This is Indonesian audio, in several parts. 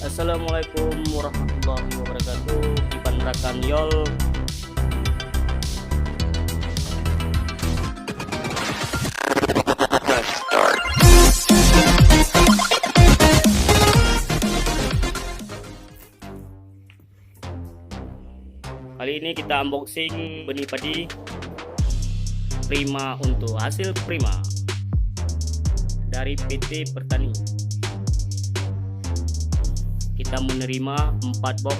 Assalamualaikum warahmatullahi wabarakatuh. Ipan Rakan Yol. Kali ini kita unboxing benih padi Prima untuk hasil Prima dari PT Pertani. Kita menerima 4 box.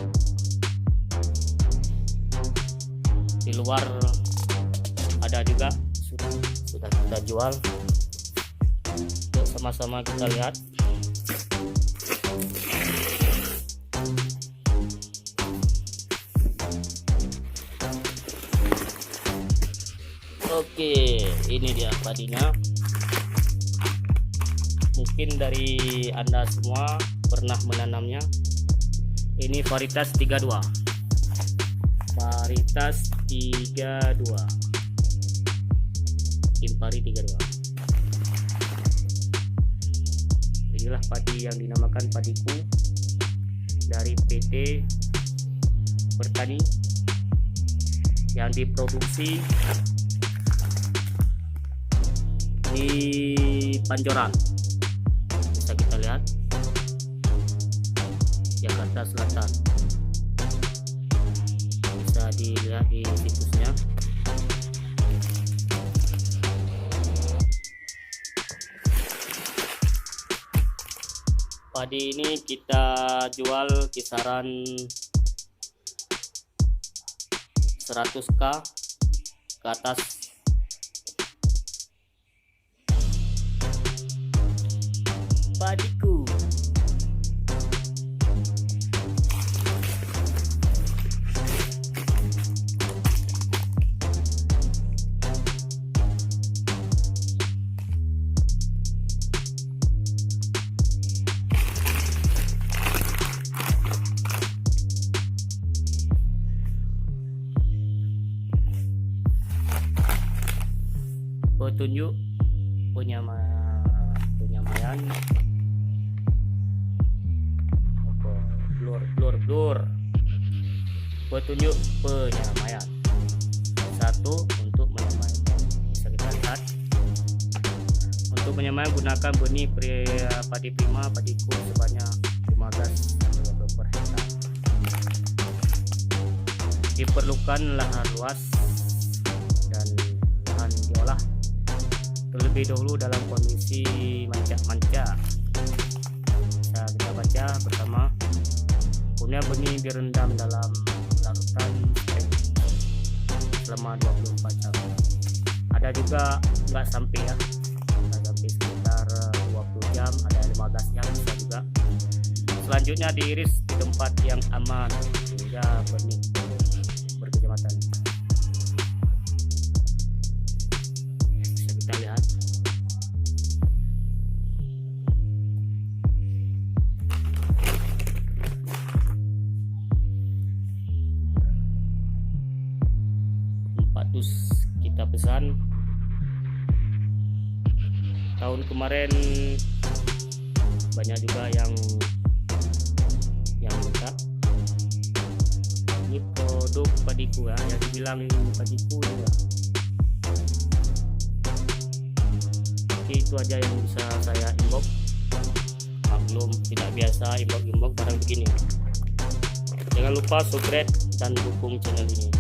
Di luar ada juga sudah kita jual. Yuk sama-sama kita lihat. Oke, ini dia padinya. Mungkin dari Anda semua pernah menanamnya. Ini varietas 32. Varietas 32. Impari 32. Inilah padi yang dinamakan padiku dari PT Pertani yang diproduksi di Pancoran. Bisa kita lihat, Jakarta Selatan. Bisa dilihat di situsnya. Padi ini kita jual kisaran 100k ke atas. Padiku. Petunjuk penyamaian blur petunjuk penyamaian. Satu untuk menyamai, bisa kita lihat. Untuk menyamai gunakan benih padi Prima padiku sebanyak 15 kg per hektar. Diperlukan lahan luas dan lahan diolah terlebih dahulu dalam kondisi manca. Bisa kita baca bersama. Kemudian benih direndam dalam larutan selama 24 jam. Ada juga nggak sampai ya, nggak sampai sekitar 20 jam, ada 15 jam bisa juga. Selanjutnya diiris di tempat yang aman hingga benih berkecamatan. Bisa kita lihat. Kita pesan tahun kemarin, banyak juga yang minta. Ini produk padiku ya, yang dibilang padiku juga. Oke, itu aja yang bisa saya inbox. Maklum tidak biasa inbox barang begini. Jangan lupa subscribe dan dukung channel ini.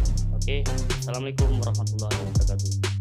Oke, assalamualaikum warahmatullahi wabarakatuh.